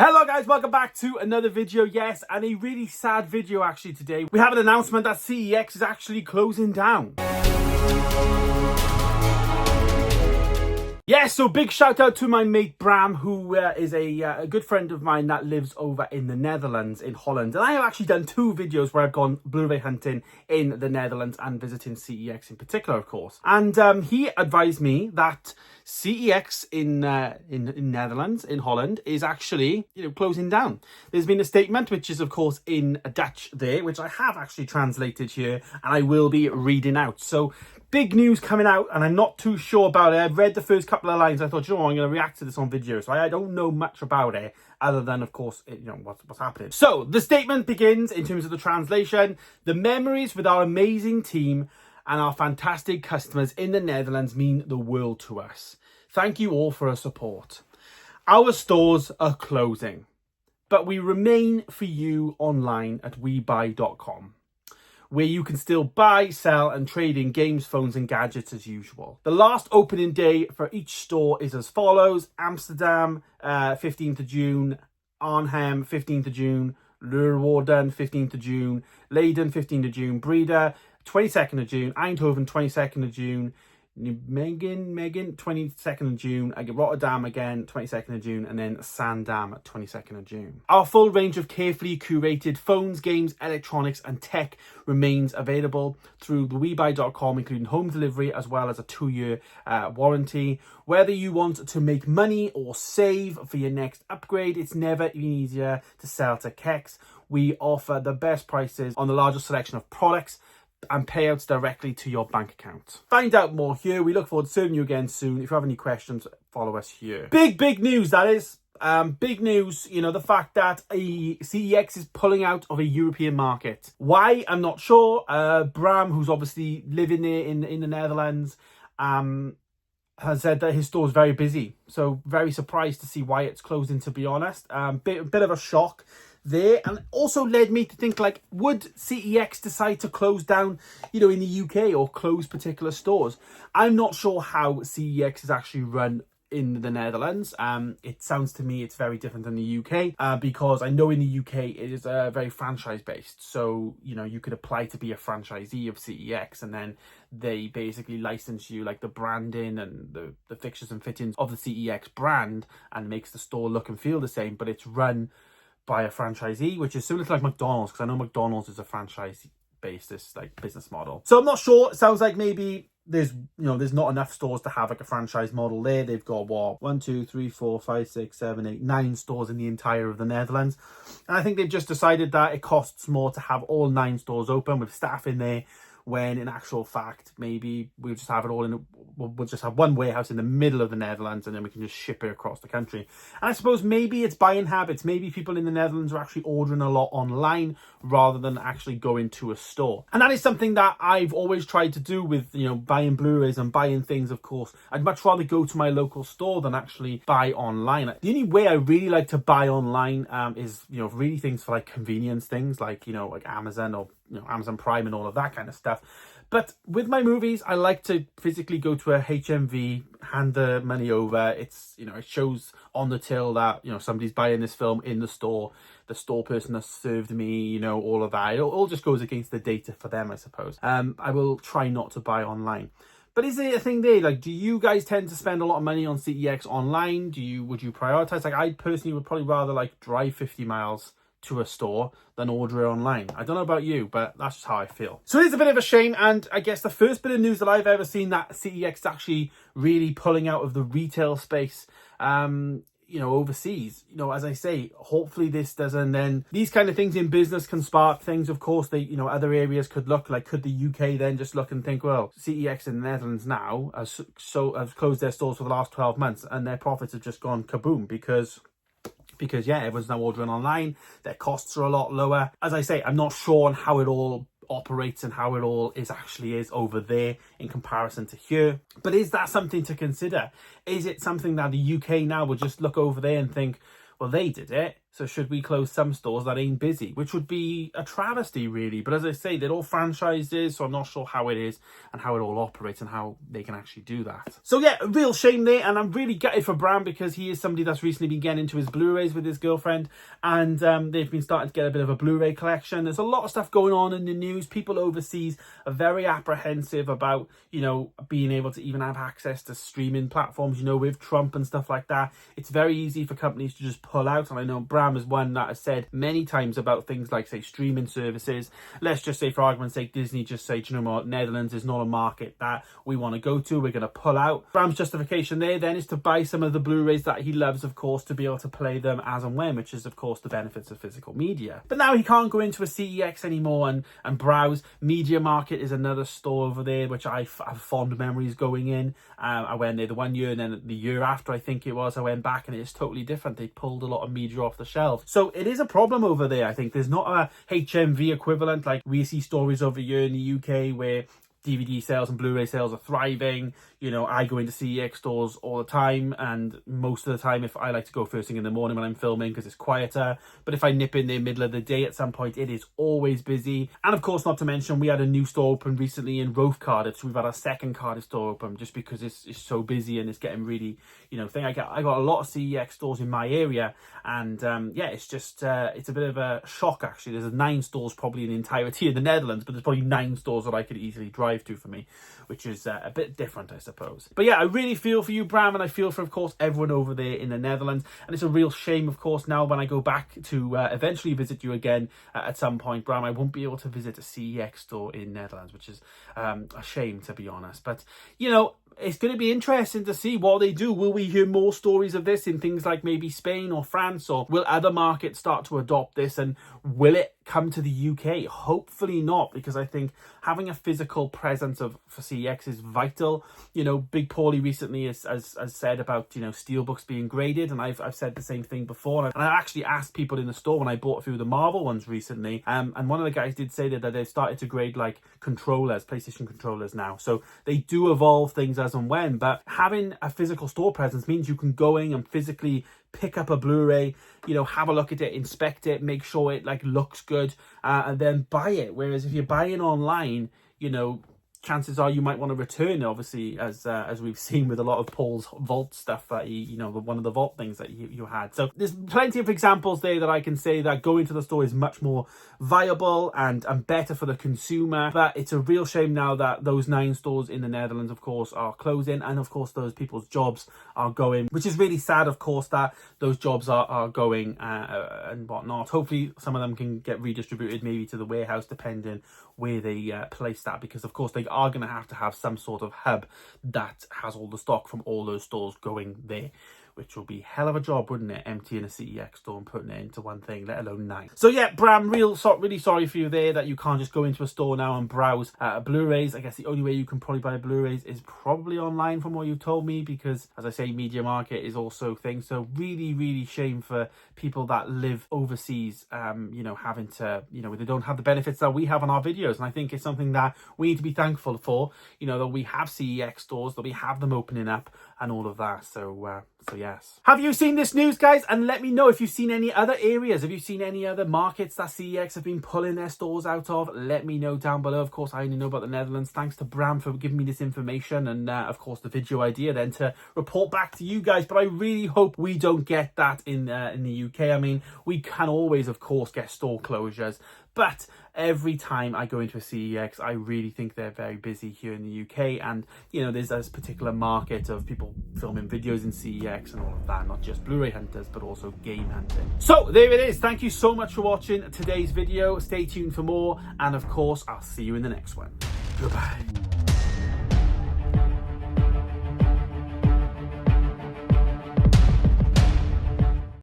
Hello guys, welcome back to another video. Yes, and a really sad video actually today. We have an announcement that CEX is actually closing down. Yeah, so big shout out to my mate Bram, who is a good friend of mine that lives over in the Netherlands, in Holland. And I have actually done two videos where I've gone Blu-ray hunting in the Netherlands and visiting CEX in particular, of course. And he advised me that CEX in Netherlands, in Holland, is actually, closing down. There's been a statement, which is, of course, in Dutch there, which I have actually translated here, and I will be reading out. So, big news coming out, and I'm not too sure about it. I've read the first couple of lines. I thought, I'm going to react to this on video. So I don't know much about it, other than, of course, what's happening. So the statement begins, in terms of the translation: the memories with our amazing team and our fantastic customers in the Netherlands mean the world to us. Thank you all for your support. Our stores are closing, but we remain for you online at webuy.com. where you can still buy, sell and trade in games, phones and gadgets as usual. The last opening day for each store is as follows: Amsterdam, 15th of June, Arnhem, 15th of June, Leeuwarden, 15th of June, Leiden, 15th of June, Breda, 22nd of June, Eindhoven, 22nd of June, Megan, 22nd of June, Rotterdam again, 22nd of June, and then Sandam, 22nd of June. Our full range of carefully curated phones, games, electronics, and tech remains available through the webuy.com, including home delivery, as well as a 2-year warranty. Whether you want to make money or save for your next upgrade, it's never been easier to sell to CEX. We offer the best prices on the largest selection of products and payouts directly to your bank account. Find out more here. We look forward to serving you again soon. If you have any questions, follow us here. Big news, that is. Big news, the fact that CEX is pulling out of a European market. Why? I'm not sure. Bram, who's obviously living there in the Netherlands, has said that his store is very busy. So very surprised to see why it's closing, to be honest. Bit of a shock there, and also led me to think, like, would CEX decide to close down, in the UK, or close particular stores? I'm not sure how CEX is actually run in the Netherlands. It sounds to me it's very different than the UK, because I know in the UK it is very franchise based. So, you could apply to be a franchisee of CEX, and then they basically license you, like, the branding and the fixtures and fittings of the CEX brand, and makes the store look and feel the same, but it's run by a franchisee, which is similar to like McDonald's, because I know McDonald's is a franchise based business model. So I'm not sure. It sounds like maybe there's not enough stores to have like a franchise model there. They've got 1, 2, 3, 4, 5, 6, 7, 8, 9 stores in the entire of the Netherlands, and I think they've just decided that it costs more to have all 9 stores open with staff in there, when in actual fact maybe we'll just have it all we'll just have one warehouse in the middle of the Netherlands, and then we can just ship it across the country. And I suppose maybe it's buying habits. Maybe people in the Netherlands are actually ordering a lot online rather than actually going to a store. And that is something that I've always tried to do with, buying Blu-rays and buying things, of course. I'd much rather go to my local store than actually buy online. The only way I really like to buy online is, really things for like convenience things, like, like Amazon or Amazon Prime and all of that kind of stuff. But with my movies, I like to physically go to a HMV, hand the money over. It's, it shows on the till that, somebody's buying this film in the store. The store person has served me, all of that. It all just goes against the data for them, I suppose. I will try not to buy online. But is there a thing there? Like, do you guys tend to spend a lot of money on CEX online? Would you prioritize? Like, I personally would probably rather like drive 50 miles to a store than order it online. I don't know about you, but that's just how I feel. So it is a bit of a shame, and I guess the first bit of news that I've ever seen that CEX is actually really pulling out of the retail space, overseas. As I say, hopefully this doesn't, then these kind of things in business can spark things. Of course, other areas could look like, could the UK then just look and think, well, CEX in the Netherlands now has closed their stores for the last 12 months and their profits have just gone kaboom, because everyone's now ordering online. Their costs are a lot lower. As I say, I'm not sure on how it all operates and how it all is over there in comparison to here. But is that something to consider? Is it something that the UK now will just look over there and think, well, they did it, So should we close some stores that ain't busy, which would be a travesty really. But as I say, they're all franchises, so I'm not sure how it is and how it all operates and how they can actually do that. So yeah, a real shame there, and I'm really gutted for Bram because he is somebody that's recently been getting into his Blu-rays with his girlfriend, and they've been starting to get a bit of a Blu-ray collection. There's a lot of stuff going on in the news. People overseas are very apprehensive about, you know, being able to even have access to streaming platforms, you know, with Trump and stuff like that. It's very easy for companies to just pull out, and I know Bram is one that has said many times about things like, say, streaming services. Let's just say, for argument's sake, Disney just say, do you know what, Netherlands is not a market that we want to go to, we're going to pull out. Bram's justification there then is to buy some of the Blu-rays that he loves, of course, to be able to play them as and when, which is, of course, the benefits of physical media. But now he can't go into a CEX anymore and browse. Media Market is another store over there, which I have fond memories going in. I went there the one year, and then the year after, I think it was, I went back, and it's totally different. They pulled a lot of media off the shelf. So it is a problem over there. I think there's not a HMV equivalent like we see stories over here in the UK where DVD sales and Blu-ray sales are thriving. You know, I go into CEX stores all the time, and most of the time, if I like to go first thing in the morning when I'm filming because it's quieter, but if I nip in there middle of the day at some point, it is always busy. And of course, not to mention, we had a new store open recently in Roath, Cardiff, so we've had our second Cardiff store open just because it's so busy and it's getting really, you know, I got a lot of CEX stores in my area, and yeah, it's just it's a bit of a shock actually. There's 9 stores probably in the entirety of the Netherlands, but there's probably 9 stores that I could easily drive to for me, which is a bit different, I suppose. But yeah, I really feel for you, Bram, and I feel for, of course, everyone over there in the Netherlands. And it's a real shame, of course, now when I go back to eventually visit you again at some point, Bram, I won't be able to visit a CEX store in Netherlands, which is a shame, to be honest. But, you know, it's going to be interesting to see what they do. Will we hear more stories of this in things like maybe Spain or France, or will other markets start to adopt this, and will it come to the UK? Hopefully not, because I think having a physical presence for CEX is vital. You know, Big Paulie recently has said about, you know, steelbooks being graded, and I've said the same thing before. And I actually asked people in the store when I bought a few of the Marvel ones recently, and one of the guys did say that they've started to grade like controllers, PlayStation controllers now. So they do evolve things as and when, but having a physical store presence means you can go in and physically pick up a Blu-ray, you know, have a look at it, inspect it, make sure it like looks good, and then buy it. Whereas if you're buying online, you know, chances are you might want to return, obviously, as we've seen with a lot of Paul's Vault stuff that you know, one of the Vault things that you had. So there's plenty of examples there that I can say that going to the store is much more viable and better for the consumer. But it's a real shame now that those 9 stores in the Netherlands, of course, are closing, and of course those people's jobs are going, which is really sad, of course, that those jobs are going and whatnot. Hopefully some of them can get redistributed maybe to the warehouse, depending where they place that, because of course they are going to have some sort of hub that has all the stock from all those stores going there, which will be a hell of a job, wouldn't it? Emptying a CEX store and putting it into one thing, let alone 9. So yeah, Bram, really sorry for you there that you can't just go into a store now and browse Blu-rays. I guess the only way you can probably buy Blu-rays is probably online, from what you told me, because as I say, Media Market is also things. So really shame for people that live overseas, you know, having to, you know, they don't have the benefits that we have on our videos. And I think it's something that we need to be thankful for, you know, that we have CEX stores, that we have them opening up and all of that. So yes. Have you seen this news, guys? And let me know if you've seen any other areas. Have you seen any other markets that CEX have been pulling their stores out of? Let me know down below. Of course, I only know about the Netherlands. Thanks to Bram for giving me this information, and of course the video idea then to report back to you guys. But I really hope we don't get that in the UK. I mean, we can always, of course, get store closures, but every time I go into a CEX, I really think they're very busy here in the UK. And, you know, there's this particular market of people filming videos in CEX and all of that, not just Blu-ray hunters, but also game hunting. So there it is. Thank you so much for watching today's video. Stay tuned for more. And of course, I'll see you in the next one. Goodbye.